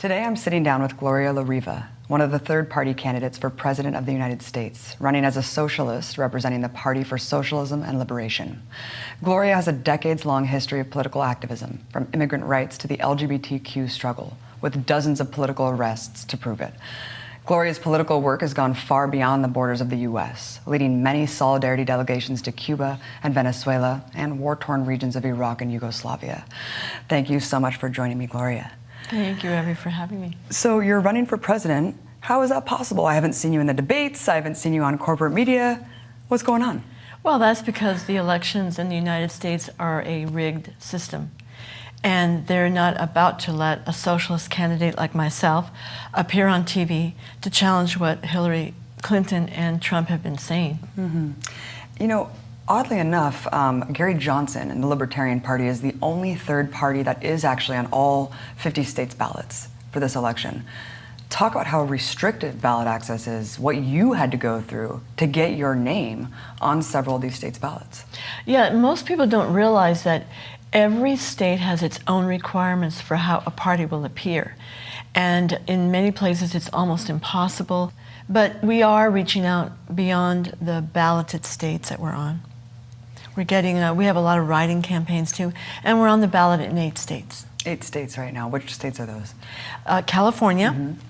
Today I'm sitting down with Gloria La Riva, one of the third-party candidates for President of the United States, running as a socialist representing the Party for Socialism and Liberation. Gloria has a decades-long history of political activism, from immigrant rights to the LGBTQ struggle, with dozens of political arrests to prove it. Gloria's political work has gone far beyond the borders of the U.S., leading many solidarity delegations to Cuba and Venezuela and war-torn regions of Iraq and Yugoslavia. Thank you so much for joining me, Gloria. Thank you, Evie, for having me. So you're running for president. How is that possible? I haven't seen you in the debates. I haven't seen you on corporate media. What's going on? Well, that's because the elections in the United States are a rigged system. And they're not about to let a socialist candidate like myself appear on TV to challenge what Hillary Clinton and Trump have been saying. Mm-hmm. You know, oddly enough, Gary Johnson and the Libertarian Party is the only third party that is actually on all 50 states' ballots for this election. Talk about how restricted ballot access is, what you had to go through to get your name on several of these states' ballots. Yeah, most people don't realize that every state has its own requirements for how a party will appear. And in many places it's almost impossible. But we are reaching out beyond the balloted states that we're on. We're getting, we have a lot of writing campaigns too, and we're on the ballot in 8 states. 8 states right now. Which states are those? California. Mm-hmm.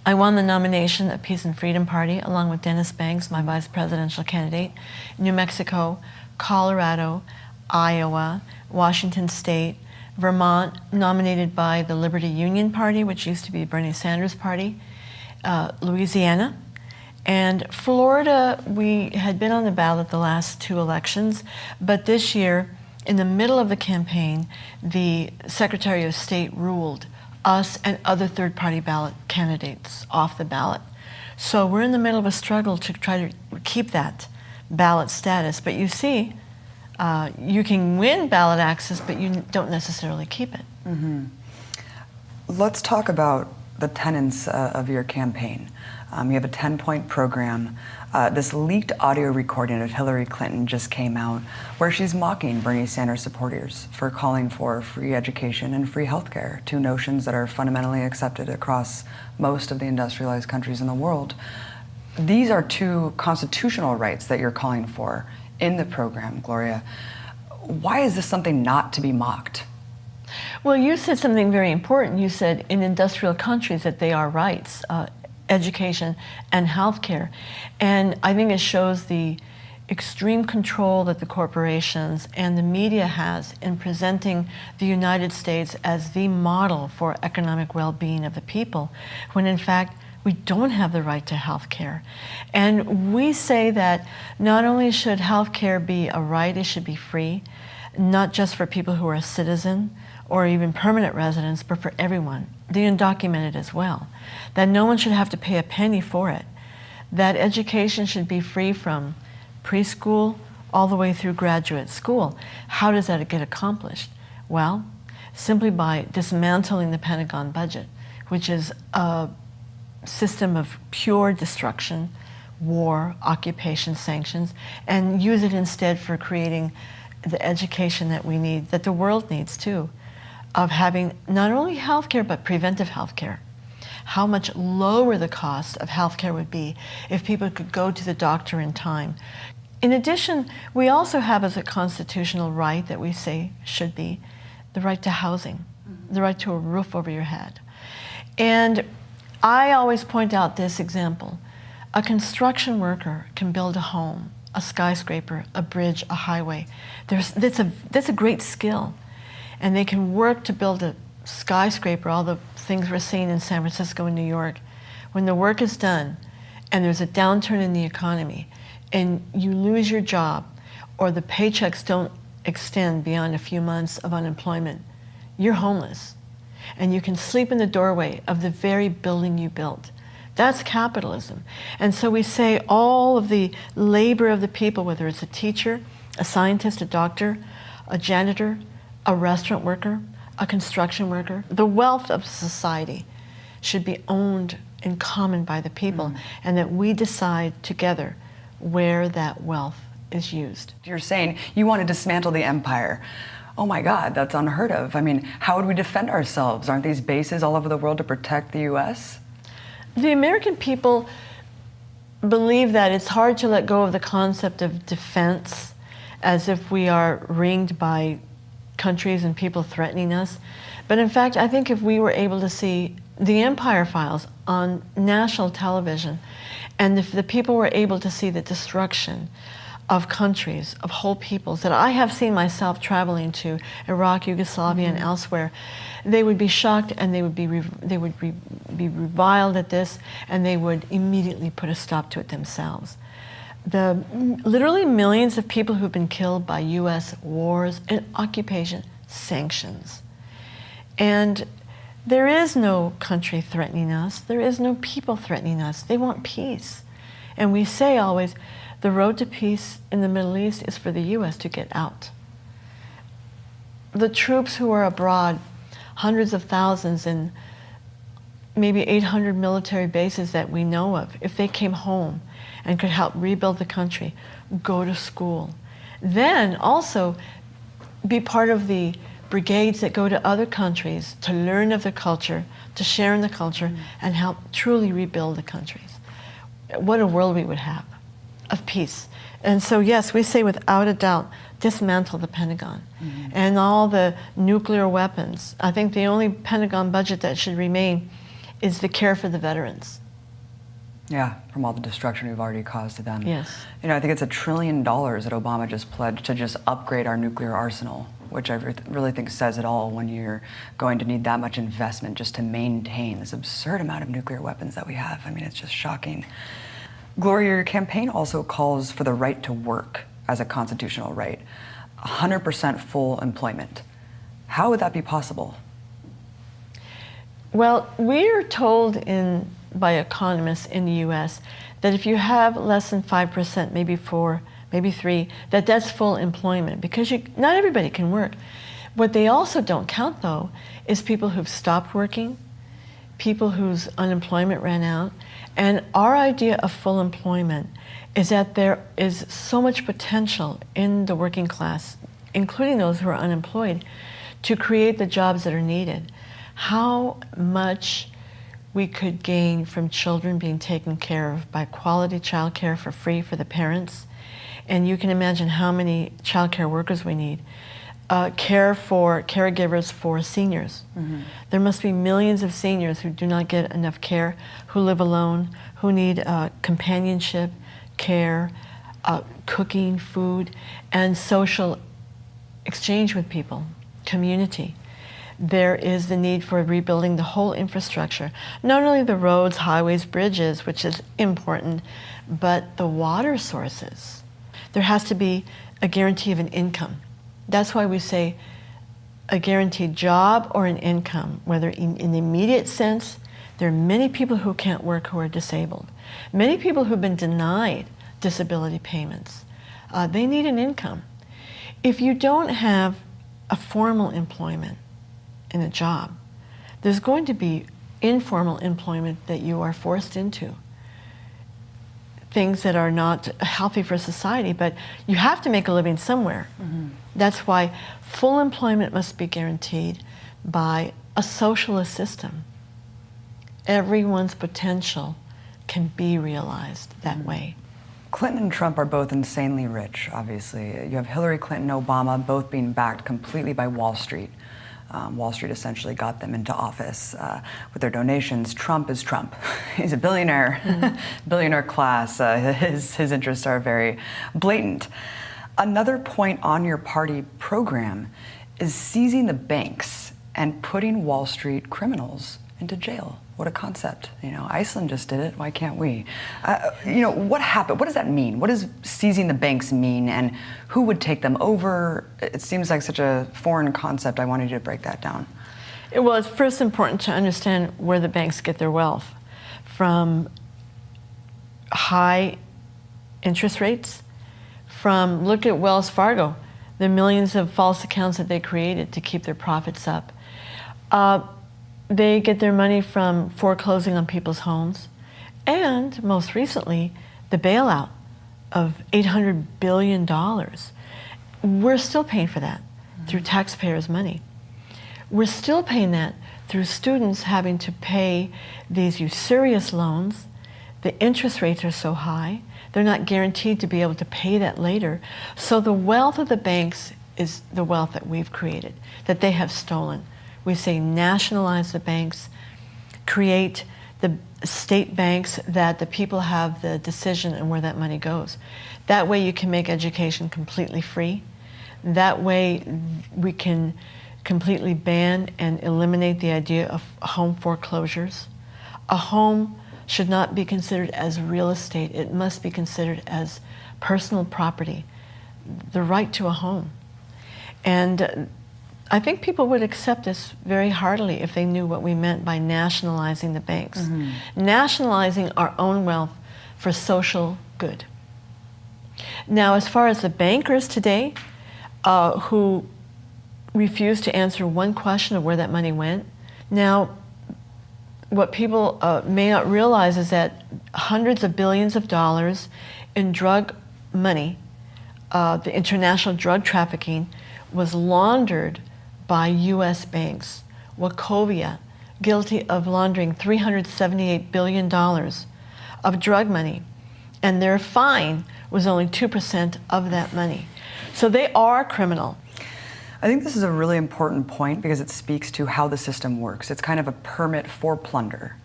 I won the nomination at Peace and Freedom Party along with Dennis Banks, my vice presidential candidate. New Mexico, Colorado, Iowa, Washington State, Vermont, nominated by the Liberty Union Party, which used to be Bernie Sanders' party, Louisiana, and Florida. We had been on the ballot the last 2 elections, but this year, in the middle of the campaign, the Secretary of State ruled us and other third-party ballot candidates off the ballot. So we're in the middle of a struggle to try to keep that ballot status. But you see, you can win ballot access, but you don't necessarily keep it. Mm-hmm. Let's talk about the tenets of your campaign. You have a 10-point program. This leaked audio recording of Hillary Clinton just came out, where she's mocking Bernie Sanders supporters for calling for free education and free healthcare, 2 notions that are fundamentally accepted across most of the industrialized countries in the world. These are 2 constitutional rights that you're calling for in the program, Gloria. Why is this something not to be mocked? Well, you said something very important. You said in industrial countries that they are rights, education and healthcare. And I think it shows the extreme control that the corporations and the media has in presenting the United States as the model for economic well-being of the people, when in fact we don't have the right to health care. And we say that not only should health care be a right, it should be free, not just for people who are a citizen or even permanent residents, but for everyone, the undocumented as well. That no one should have to pay a penny for it. That education should be free from preschool all the way through graduate school. How does that get accomplished? Well, simply by dismantling the Pentagon budget, which is a system of pure destruction, war, occupation, sanctions, and use it instead for creating the education that we need, that the world needs too, of having not only healthcare but preventive healthcare. How much lower the cost of healthcare would be if people could go to the doctor in time. In addition, we also have as a constitutional right that we say should be the right to housing, the right to a roof over your head. And I always point out this example. A construction worker can build a home, a skyscraper, a bridge, a highway. That's a great skill. And they can work to build a skyscraper, all the things we're seeing in San Francisco and New York. When the work is done and there's a downturn in the economy and you lose your job or the paychecks don't extend beyond a few months of unemployment, you're homeless. And you can sleep in the doorway of the very building you built. That's capitalism. And so we say all of the labor of the people, whether it's a teacher, a scientist, a doctor, a janitor, a restaurant worker, a construction worker, the wealth of society should be owned in common by the people, and that we decide together where that wealth is used. You're saying you want to dismantle the empire. oh my God, that's unheard of. I mean, how would we defend ourselves? Aren't these bases all over the world to protect the U.S.? The American people believe that it's hard to let go of the concept of defense as if we are ringed by countries and people threatening us. But in fact, I think if we were able to see the Empire Files on national television, and if the people were able to see the destruction of countries, of whole peoples, that I have seen myself traveling to Iraq, Yugoslavia, and elsewhere, they would be shocked and they would be reviled at this, and they would immediately put a stop to it themselves. The literally millions of people who've been killed by U.S. wars and occupation sanctions. And there is no country threatening us. There is no people threatening us. They want peace. And we say always, the road to peace in the Middle East is for the U.S. to get out. The troops who are abroad, hundreds of thousands in maybe 800 military bases that we know of, if they came home and could help rebuild the country, go to school, then also be part of the brigades that go to other countries to learn of the culture, to share in the culture, and help truly rebuild the countries. What a world we would have of peace. And so yes, we say without a doubt, dismantle the Pentagon and all the nuclear weapons. I think the only Pentagon budget that should remain is the care for the veterans. Yeah, from all the destruction we've already caused to them. Yes. You know, I think it's $1 trillion that Obama just pledged to just upgrade our nuclear arsenal, which I really think says it all when you're going to need that much investment just to maintain this absurd amount of nuclear weapons that we have. I mean, it's just shocking. Gloria, your campaign also calls for the right to work as a constitutional right, 100% full employment. How would that be possible? Well, we're told by economists in the U.S. that if you have less than 5%, maybe 4, maybe 3, that's full employment, because not everybody can work. What they also don't count, though, is people who've stopped working, people whose unemployment ran out. And our idea of full employment is that there is so much potential in the working class, including those who are unemployed, to create the jobs that are needed. How much we could gain from children being taken care of by quality child care for free for the parents. And you can imagine how many child care workers we need. Caregivers for seniors. There must be millions of seniors who do not get enough care, who live alone, who need companionship, care, cooking, food, and social exchange with people, community. There is the need for rebuilding the whole infrastructure, not only the roads, highways, bridges, which is important, but the water sources. There has to be a guarantee of an income. That's why we say a guaranteed job or an income, whether in the immediate sense. There are many people who can't work who are disabled. Many people who've been denied disability payments. They need an income. If you don't have a formal employment in a job, there's going to be informal employment that you are forced into. Things that are not healthy for society, but you have to make a living somewhere. That's why full employment must be guaranteed by a socialist system. Everyone's potential can be realized that way. Clinton and Trump are both insanely rich, obviously. You have Hillary Clinton and Obama both being backed completely by Wall Street. Wall Street essentially got them into office with their donations. Trump is Trump. He's a billionaire, billionaire class. His interests are very blatant. Another point on your party program is seizing the banks and putting Wall Street criminals into jail. What a concept. You know, Iceland just did it. Why can't we? You know, what happened? What does that mean? What does seizing the banks mean, and who would take them over? It seems like such a foreign concept. I wanted you to break that down. Well, it's first important to understand where the banks get their wealth from. High interest rates, from, look at Wells Fargo, the millions of false accounts that they created to keep their profits up. They get their money from foreclosing on people's homes, and most recently, the bailout of $800 billion. We're still paying for that. through taxpayers' money. We're still paying that through students having to pay these usurious loans. The interest rates are so high, they're not guaranteed to be able to pay that later. So the wealth of the banks is the wealth that we've created, that they have stolen. We say nationalize the banks, create the state banks that the people have the decision on where that money goes. That way you can make education completely free. That way we can completely ban and eliminate the idea of home foreclosures. A home should not be considered as real estate. It must be considered as personal property, the right to a home. And I think people would accept this very heartily if they knew what we meant by nationalizing the banks. Nationalizing our own wealth for social good. Now, as far as the bankers today, who refuse to answer one question of where that money went, now, what people may not realize is that hundreds of billions of dollars in drug money, the international drug trafficking, was laundered by U.S. banks. Wachovia, guilty of laundering $378 billion of drug money, and their fine was only 2% of that money. So they are criminal. I think this is a really important point because it speaks to how the system works. It's kind of a permit for plunder,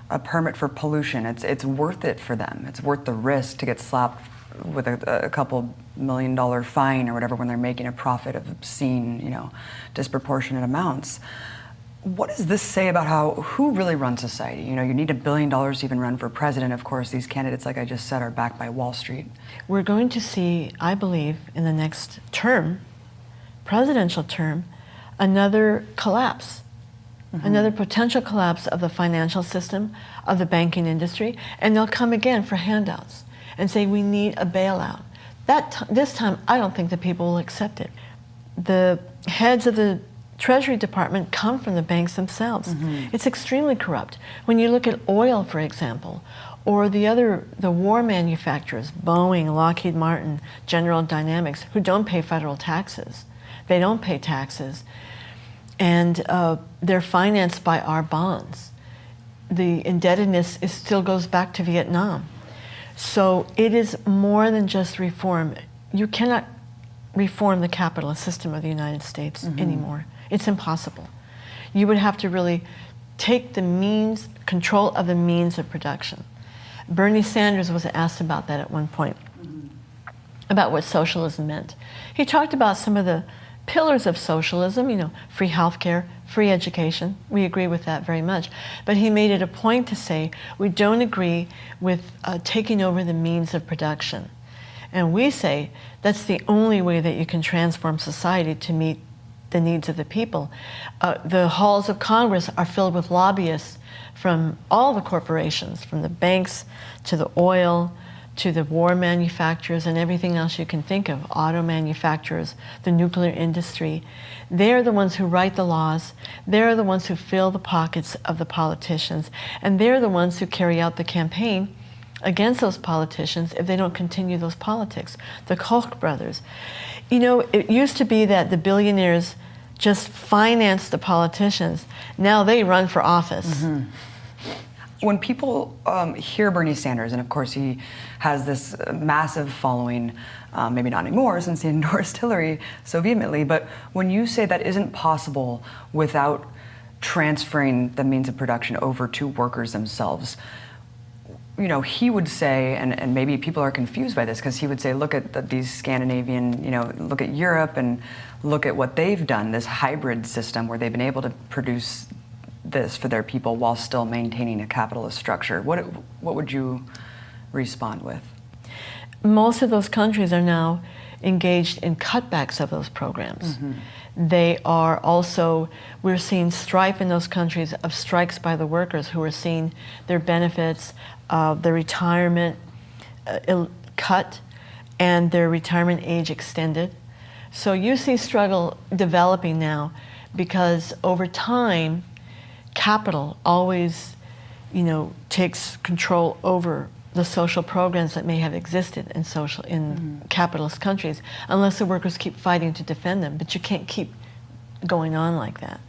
a permit for pollution. It's worth it for them. It's worth the risk to get slapped with a couple $1 million fine or whatever when they're making a profit of obscene, disproportionate amounts. What does this say about who really runs society? You need $1 billion to even run for president. Of course, these candidates, like I just said, are backed by Wall Street. We're going to see, I believe, in the next term, presidential term, another collapse, another potential collapse of the financial system, of the banking industry, and they'll come again for handouts and say we need a bailout. This time, I don't think the people will accept it. The heads of the Treasury Department come from the banks themselves. It's extremely corrupt. When you look at oil, for example, or the war manufacturers, Boeing, Lockheed Martin, General Dynamics, who don't pay federal taxes. They don't pay taxes, and they're financed by our bonds. The indebtedness still goes back to Vietnam. So it is more than just reform. You cannot reform the capitalist system of the United States anymore. It's impossible. You would have to really take control of the means of production. Bernie Sanders was asked about that at one point, about what socialism meant. He talked about some of the pillars of socialism, free healthcare, free education. We agree with that very much. But he made it a point to say we don't agree with taking over the means of production. And we say that's the only way that you can transform society to meet the needs of the people. The halls of Congress are filled with lobbyists from all the corporations, from the banks to the oil, to the war manufacturers and everything else you can think of, auto manufacturers, the nuclear industry. They're the ones who write the laws. They're the ones who fill the pockets of the politicians. And they're the ones who carry out the campaign against those politicians if they don't continue those politics. The Koch brothers. It used to be that the billionaires just financed the politicians. Now they run for office. When people hear Bernie Sanders, and of course he has this massive following, maybe not anymore since he endorsed Hillary so vehemently, but when you say that isn't possible without transferring the means of production over to workers themselves, he would say, and maybe people are confused by this, because he would say, look at these Scandinavian, look at Europe and look at what they've done, this hybrid system where they've been able to produce this for their people while still maintaining a capitalist structure. What would you respond with? Most of those countries are now engaged in cutbacks of those programs. They are also, we're seeing strife in those countries of strikes by the workers who are seeing their benefits, their retirement cut, and their retirement age extended. So you see struggle developing now because over time, capital always, takes control over the social programs that may have existed in capitalist countries, unless the workers keep fighting to defend them. But you can't keep going on like that.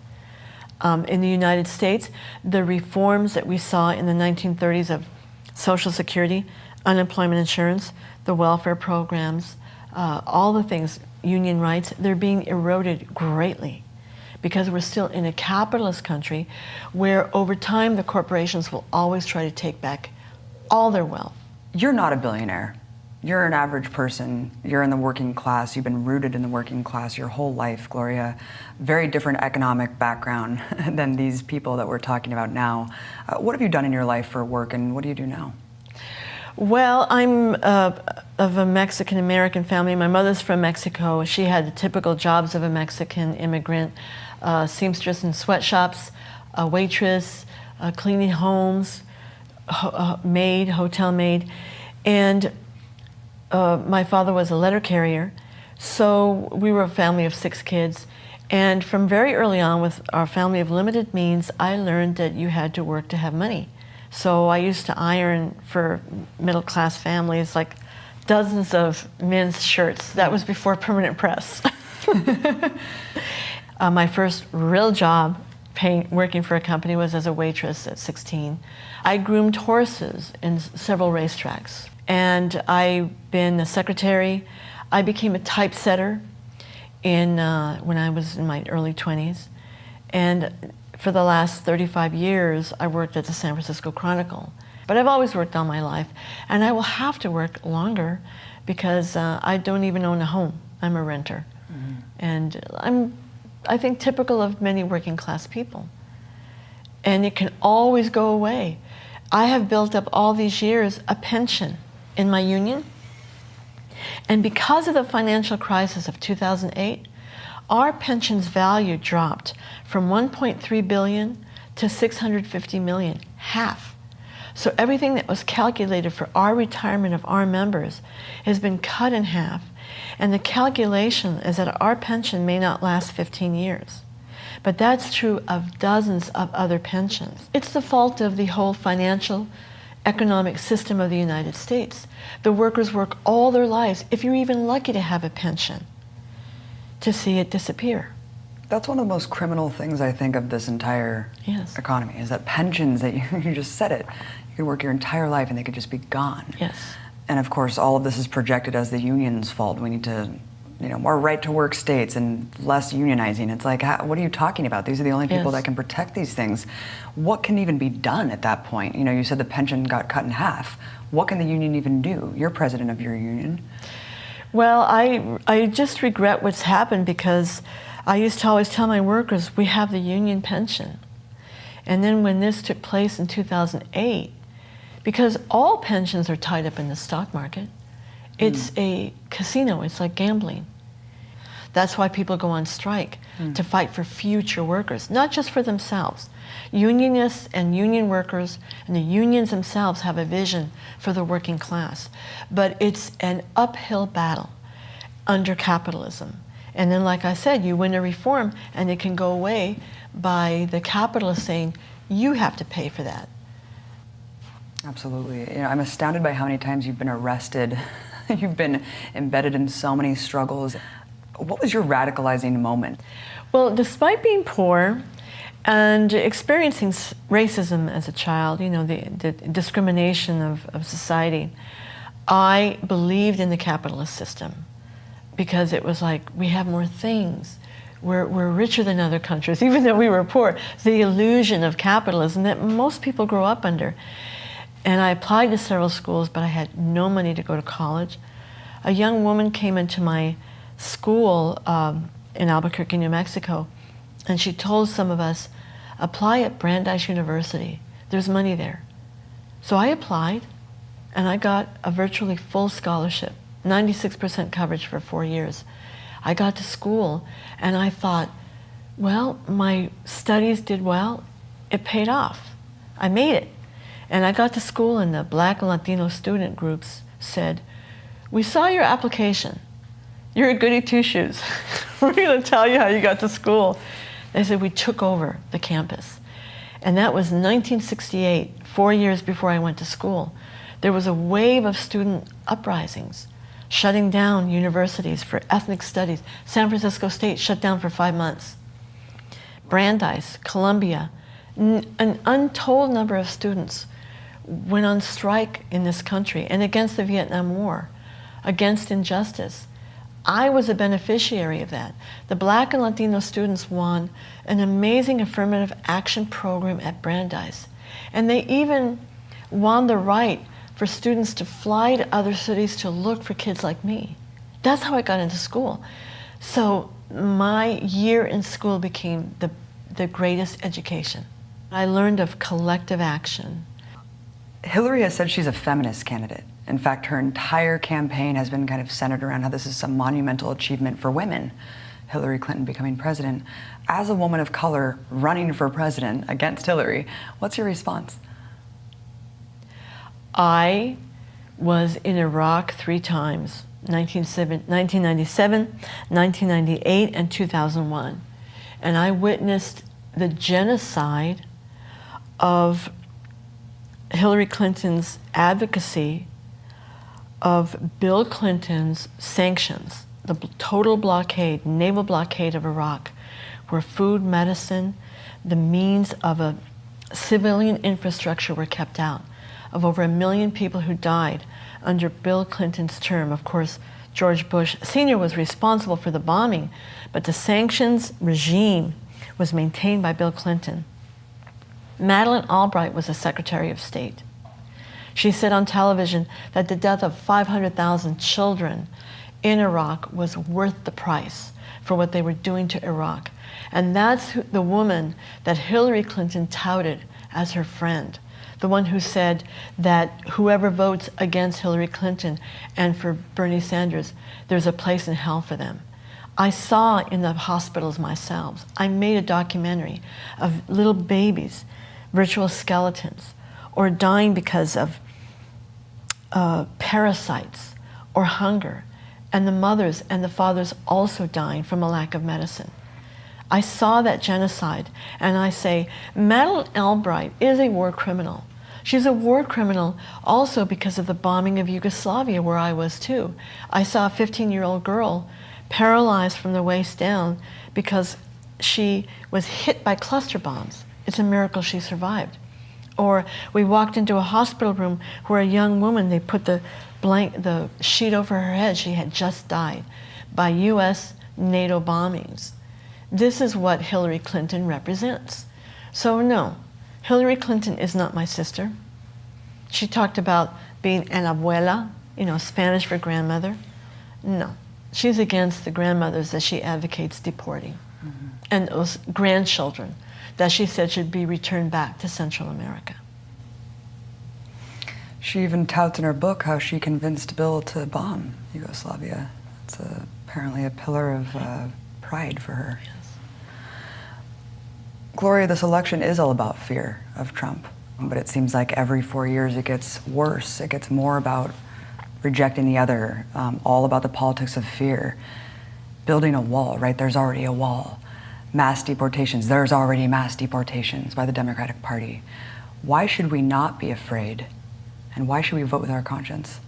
In the United States, the reforms that we saw in the 1930s of Social Security, unemployment insurance, the welfare programs, all the things, union rights, they're being eroded greatly because we're still in a capitalist country where over time the corporations will always try to take back all their wealth. You're not a billionaire. You're an average person. You're in the working class. You've been rooted in the working class your whole life, Gloria. Very different economic background than these people that we're talking about now. What have you done in your life for work, and what do you do now? Well, I'm of a Mexican-American family. My mother's from Mexico. She had the typical jobs of a Mexican immigrant, seamstress in sweatshops, a waitress, cleaning homes, maid, hotel maid. And my father was a letter carrier. So we were a family of 6 kids. And from very early on, with our family of limited means, I learned that you had to work to have money. So I used to iron for middle-class families, like dozens of men's shirts. That was before permanent press. My first real job working for a company was as a waitress at 16. I groomed horses in several racetracks. And I've been a secretary. I became a typesetter when I was in my early 20s. And for the last 35 years, I worked at the San Francisco Chronicle. But I've always worked all my life, and I will have to work longer because I don't even own a home. I'm a renter. Mm-hmm. And I think, typical of many working class people. And it can always go away. I have built up all these years a pension in my union. And because of the financial crisis of 2008, our pension's value dropped from 1.3 billion to 650 million, half. So everything that was calculated for our retirement of our members has been cut in half. And the calculation is that our pension may not last 15 years. But that's true of dozens of other pensions. It's the fault of the whole financial economic system of the United States. The workers work all their lives, if you're even lucky to have a pension, to see it disappear. That's one of the most criminal things, I think, of this entire economy, is that pensions, that you just said it, you could work your entire life and they could just be gone. Yes. And of course, all of this is projected as the union's fault. We need to, more right-to-work states and less unionizing. It's like, what are you talking about? These are the only people that can protect these things. What can even be done at that point? You said the pension got cut in half. What can the union even do? You're president of your union. Well, I just regret what's happened because I used to always tell my workers, we have the union pension. And then when this took place in 2008, because all pensions are tied up in the stock market, it's a casino, it's like gambling. That's why people go on strike, to fight for future workers, not just for themselves. Unionists and union workers and the unions themselves have a vision for the working class. But it's an uphill battle under capitalism. And then, like I said, you win a reform and it can go away by the capitalists saying, you have to pay for that. Absolutely. I'm astounded by how many times you've been arrested. You've been embedded in so many struggles. What was your radicalizing moment? Well, despite being poor and experiencing racism as a child, the discrimination of society, I believed in the capitalist system because it was like, we have more things. We're richer than other countries, even though we were poor. The illusion of capitalism that most people grow up under. And I applied to several schools, but I had no money to go to college. A young woman came into my school in Albuquerque, New Mexico, and she told some of us, apply at Brandeis University. There's money there. So I applied, and I got a virtually full scholarship, 96% coverage for 4 years. I got to school, and I thought, well, my studies did well. It paid off. I made it. And I got to school, and the Black and Latino student groups said, we saw your application. You're a goody two-shoes. We're going to tell you how you got to school. They said, we took over the campus. And that was 1968, 4 years before I went to school. There was a wave of student uprisings, shutting down universities for ethnic studies. San Francisco State shut down for 5 months. Brandeis, Columbia, an untold number of students went on strike in this country and against the Vietnam War, against injustice. I was a beneficiary of that. The Black and Latino students won an amazing affirmative action program at Brandeis. And they even won the right for students to fly to other cities to look for kids like me. That's how I got into school. So my year in school became the greatest education. I learned of collective action. Hillary has said she's a feminist candidate. In fact, her entire campaign has been kind of centered around how this is some monumental achievement for women. Hillary Clinton becoming president. As a woman of color running for president against Hillary, what's your response? I was in Iraq 3 times, 1997, 1998, and 2001. And I witnessed the genocide of Hillary Clinton's advocacy of Bill Clinton's sanctions, the total blockade, naval blockade of Iraq, where food, medicine, the means of a civilian infrastructure were kept out, of over 1 million people who died under Bill Clinton's term. Of course, George Bush Sr. was responsible for the bombing, but the sanctions regime was maintained by Bill Clinton. Madeleine Albright was the Secretary of State. She said on television that the death of 500,000 children in Iraq was worth the price for what they were doing to Iraq. And that's the woman that Hillary Clinton touted as her friend, the one who said that whoever votes against Hillary Clinton and for Bernie Sanders, there's a place in hell for them. I saw in the hospitals myself. I made a documentary of little babies, virtual skeletons, or dying because of parasites or hunger, and the mothers and the fathers also dying from a lack of medicine. I saw that genocide, and I say, Madeleine Albright is a war criminal. She's a war criminal also because of the bombing of Yugoslavia, where I was too. I saw a 15-year-old girl paralyzed from the waist down because she was hit by cluster bombs. It's a miracle she survived. Or we walked into a hospital room where a young woman, they put the sheet over her head. She had just died by US NATO bombings. This is what Hillary Clinton represents. So no, Hillary Clinton is not my sister. She talked about being an abuela, Spanish for grandmother. No, she's against the grandmothers that she advocates deporting, and those grandchildren that she said should be returned back to Central America. She even touts in her book how she convinced Bill to bomb Yugoslavia. It's apparently a pillar of pride for her. Yes. Gloria, this election is all about fear of Trump, but it seems like every 4 years it gets worse. It gets more about rejecting the other, all about the politics of fear. Building a wall, right? There's already a wall. Mass deportations, there's already mass deportations by the Democratic Party. Why should we not be afraid? And why should we vote with our conscience?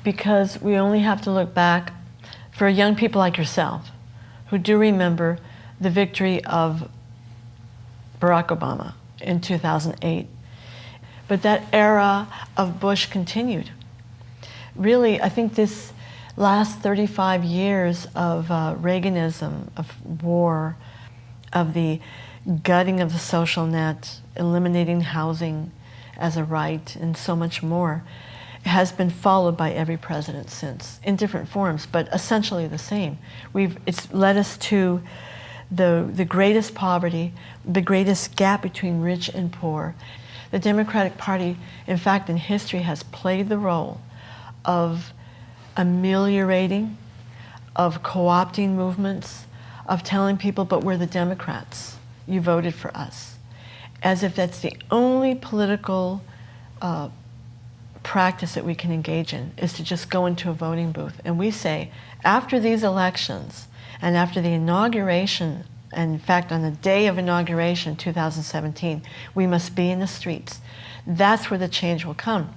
Because we only have to look back for young people like yourself who do remember the victory of Barack Obama in 2008. But that era of Bush continued. Really, I think this last 35 years of Reaganism, of war, of the gutting of the social net, eliminating housing as a right, and so much more, has been followed by every president since, in different forms, but essentially the same. It's led us to the greatest poverty, the greatest gap between rich and poor. The Democratic Party, in fact, in history, has played the role of ameliorating, of co-opting movements, of telling people, but we're the Democrats. You voted for us. As if that's the only political practice that we can engage in, is to just go into a voting booth. And we say, after these elections, and after the inauguration, and in fact on the day of inauguration, 2017, we must be in the streets. that's where the change will come.